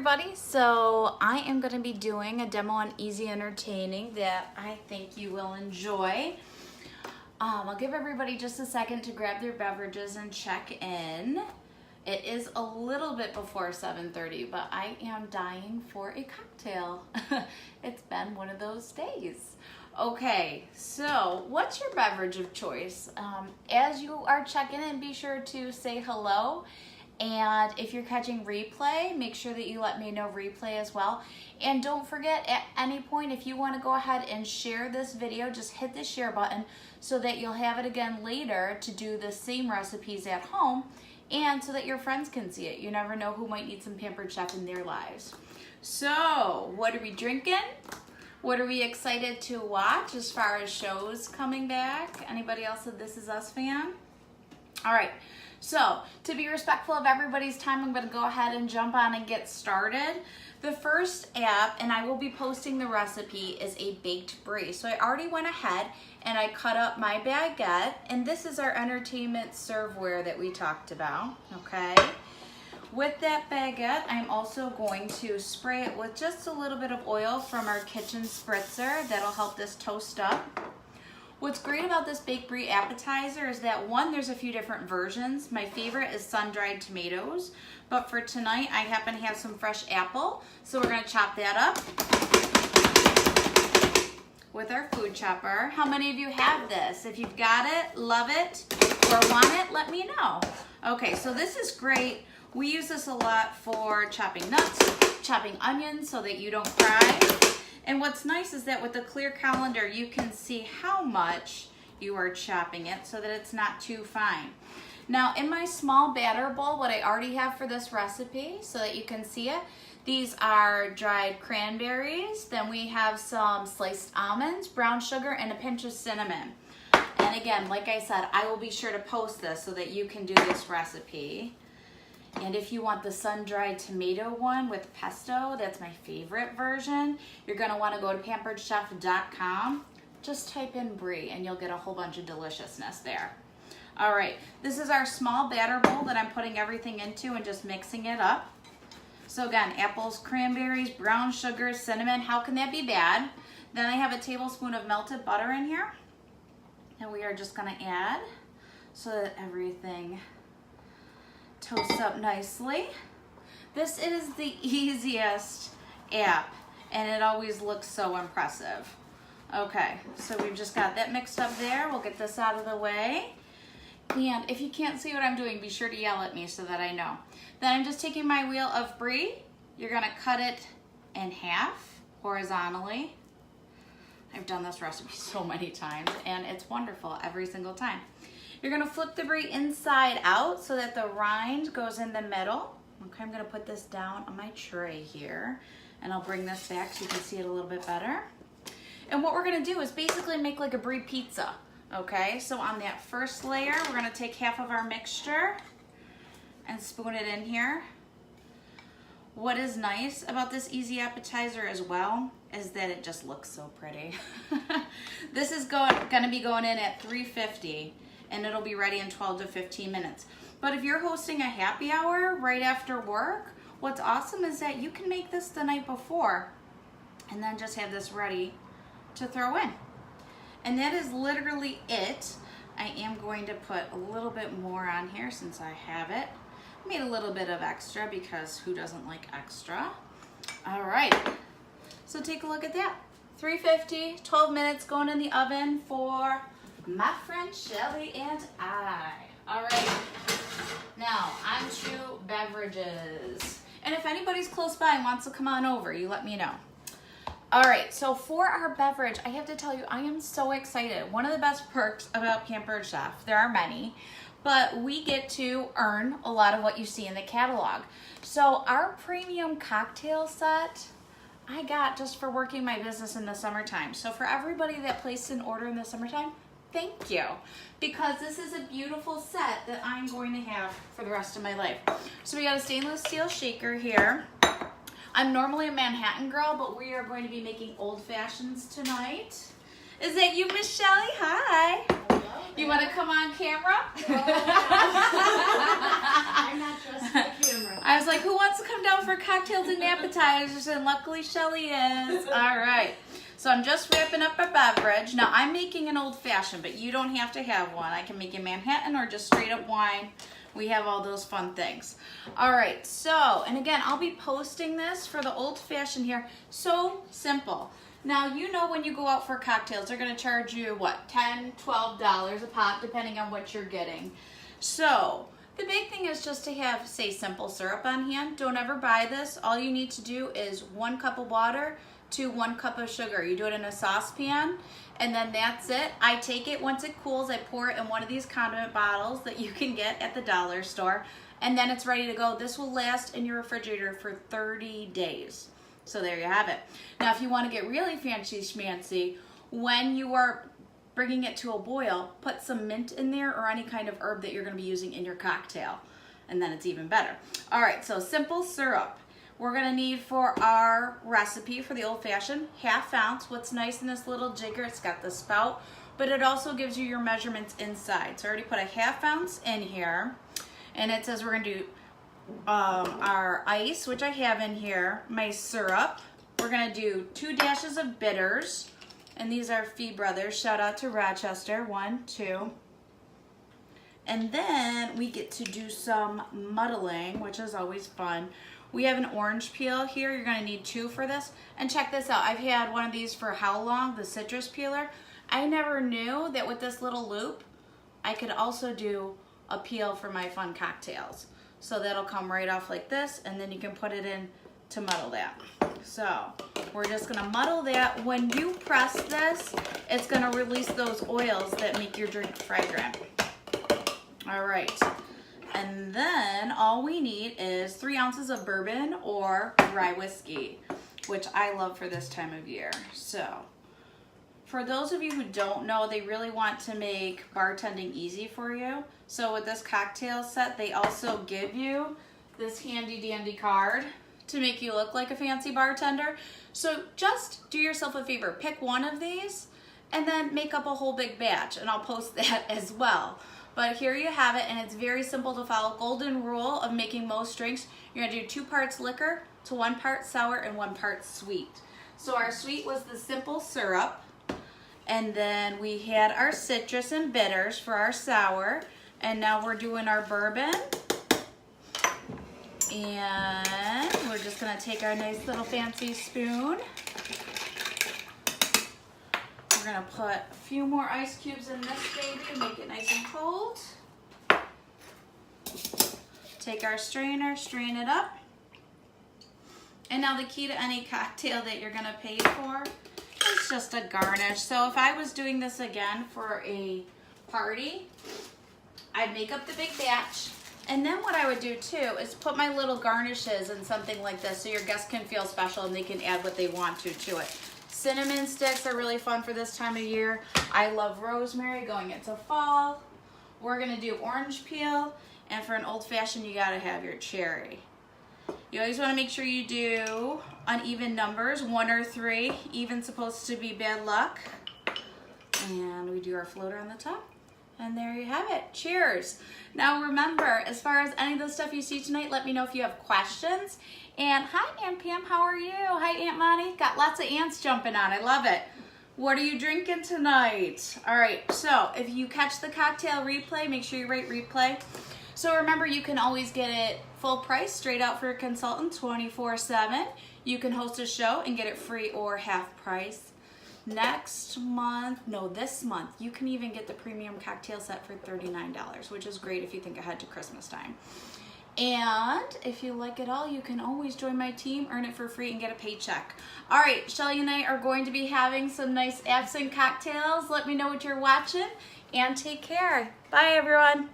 everybody. So I am going to be doing a demo on easy entertaining that I think you will enjoy. I'll give everybody just a second to grab their beverages and check in. It is a little bit before 7:30, but I am dying for a cocktail. It's been one of those days. Okay, so what's your beverage of choice? As you are checking in, be sure to say hello. And if you're catching replay, make sure that you let me know replay as well. And don't forget, at any point, if you want to go ahead and share this video, just hit the share button so that you'll have it again later to do the same recipes at home and so that your friends can see it. You never know who might need some Pampered Chef in their lives. So, what are we drinking? What are we excited to watch as far as shows coming back? Anybody else a This Is Us fan? All right. So, to be respectful of everybody's time, I'm going to go ahead and jump on and get started. The first app, and I will be posting the recipe, is a baked brie. So I already went ahead and I cut up my baguette, and this is our entertainment serveware that we talked about, okay? With that baguette, I'm also going to spray it with just a little bit of oil from our kitchen spritzer. That'll help this toast up. What's great about this baked brie appetizer is that, one, there's a few different versions. My favorite is sun-dried tomatoes, but for tonight I happen to have some fresh apple, so we're gonna chop that up with our food chopper. How many of you have this? If you've got it, love it, or want it, let me know. Okay, so this is great. We use this a lot for chopping nuts, chopping onions so that you don't fry. And what's nice is that with the clear colander, you can see how much you are chopping it so that it's not too fine. Now, in my small batter bowl, what I already have for this recipe, so that you can see it, these are dried cranberries. Then we have some sliced almonds, brown sugar, and a pinch of cinnamon. And again, like I said, I will be sure to post this so that you can do this recipe. And if you want the sun-dried tomato one with pesto, that's my favorite version, you're gonna wanna go to pamperedchef.com. Just type in brie and you'll get a whole bunch of deliciousness there. All right, this is our small batter bowl that I'm putting everything into and just mixing it up. So again, apples, cranberries, brown sugar, cinnamon, how can that be bad? Then I have a tablespoon of melted butter in here. And we are just gonna add so that everything toast up nicely. This is the easiest app and it always looks so impressive. Okay, so we've just got that mixed up there. We'll get this out of the way. And if you can't see what I'm doing, be sure to yell at me so that I know. Then I'm just taking my wheel of brie. You're gonna cut it in half horizontally. I've done this recipe so many times and it's wonderful every single time. You're gonna flip the brie inside out so that the rind goes in the middle. Okay, I'm gonna put this down on my tray here and I'll bring this back so you can see it a little bit better. And what we're gonna do is basically make like a brie pizza. Okay, so on that first layer, we're gonna take half of our mixture and spoon it in here. What is nice about this easy appetizer as well is that it just looks so pretty. This is gonna be going in at 350. And it'll be ready in 12 to 15 minutes. But if you're hosting a happy hour right after work, what's awesome is that you can make this the night before and then just have this ready to throw in. And that is literally it. I am going to put a little bit more on here since I have it. I made a little bit of extra because who doesn't like extra? All right, so take a look at that. 350, 12 minutes going in the oven for my friend Shelly and I. All right, now on to beverages. And if anybody's close by and wants to come on over, you let me know. All right, so for our beverage, I have to tell you, I am so excited. One of the best perks about Pampered Chef, there are many, but we get to earn a lot of what you see in the catalog. So our premium cocktail set, I got just for working my business in the summertime. So for everybody that placed an order in the summertime, thank you, because this is a beautiful set that I'm going to have for the rest of my life. So we got a stainless steel shaker here. I'm normally a Manhattan girl, but we are going to be making old fashions tonight. Is that you, Miss Shelly? Hi. Hello. You want to come on camera? I'm not just the camera. I was like, who wants to come down for cocktails and appetizers? And luckily Shelly is. All right. So I'm just wrapping up a beverage. Now I'm making an old fashioned, but you don't have to have one. I can make a Manhattan or just straight up wine. We have all those fun things. All right, so, and again, I'll be posting this for the old fashioned here. So simple. Now, you know when you go out for cocktails, they're gonna charge you, what, $10, $12 a pop, depending on what you're getting. So, the big thing is just to have, say, simple syrup on hand. Don't ever buy this. All you need to do is 1 cup of water to 1 cup of sugar. You do it in a saucepan, and then that's it. I take it, once it cools, I pour it in one of these condiment bottles that you can get at the dollar store, and then it's ready to go. This will last in your refrigerator for 30 days. So there you have it. Now, if you want to get really fancy schmancy, when you are bringing it to a boil, put some mint in there or any kind of herb that you're going to be using in your cocktail, and then it's even better. All right, so simple syrup. We're gonna need for our recipe for the old fashioned, 1/2 ounce. What's nice in this little jigger, it's got the spout, but it also gives you your measurements inside. So I already put a 1/2 ounce in here, and it says we're gonna do our ice, which I have in here, my syrup. We're gonna do 2 dashes of bitters, and these are Fee Brothers. Shout out to Rochester, 1, 2. And then we get to do some muddling, which is always fun. We have an orange peel here. You're gonna need 2 for this. And check this out. I've had one of these for how long? The citrus peeler. I never knew that with this little loop, I could also do a peel for my fun cocktails. So that'll come right off like this, and then you can put it in to muddle that. So we're just gonna muddle that. When you press this, it's gonna release those oils that make your drink fragrant. All right. And then all we need is 3 ounces of bourbon or rye whiskey, which I love for this time of year. So for those of you who don't know, they really want to make bartending easy for you. So with this cocktail set, they also give you this handy dandy card to make you look like a fancy bartender. So just do yourself a favor, pick one of these and then make up a whole big batch, and I'll post that as well. But here you have it, and it's very simple to follow. Golden rule of making most drinks. You're gonna do 2 parts liquor to 1 part sour and 1 part sweet. So our sweet was the simple syrup, and then we had our citrus and bitters for our sour, and now we're doing our bourbon. And we're just gonna take our nice little fancy spoon. We're gonna put a few more ice cubes in this baby and make it nice and cold. Take our strainer, strain it up. And now the key to any cocktail that you're gonna pay for is just a garnish. So if I was doing this again for a party, I'd make up the big batch. And then what I would do too is put my little garnishes in something like this so your guests can feel special and they can add what they want to it. Cinnamon sticks are really fun for this time of year. I love rosemary going into fall. We're gonna do orange peel, and for an old fashioned, you gotta have your cherry. You always wanna make sure you do uneven numbers, 1 or 3. Even's supposed to be bad luck. And we do our floater on the top. And there you have it. Cheers. Now remember, as far as any of the stuff you see tonight, let me know if you have questions. And hi, Aunt Pam, how are you? Hi, Aunt Monty. Got lots of ants jumping on. I love it. What are you drinking tonight? All right, so if you catch the cocktail replay, make sure you rate replay. So remember, you can always get it full price, straight out for a consultant, 24/7. You can host a show and get it free or half price. This month, you can even get the premium cocktail set for $39, which is great if you think ahead to Christmas time. And if you like it all, you can always join my team, earn it for free, and get a paycheck. All right, Shelly and I are going to be having some nice absinthe cocktails. Let me know what you're watching, and take care. Bye, everyone.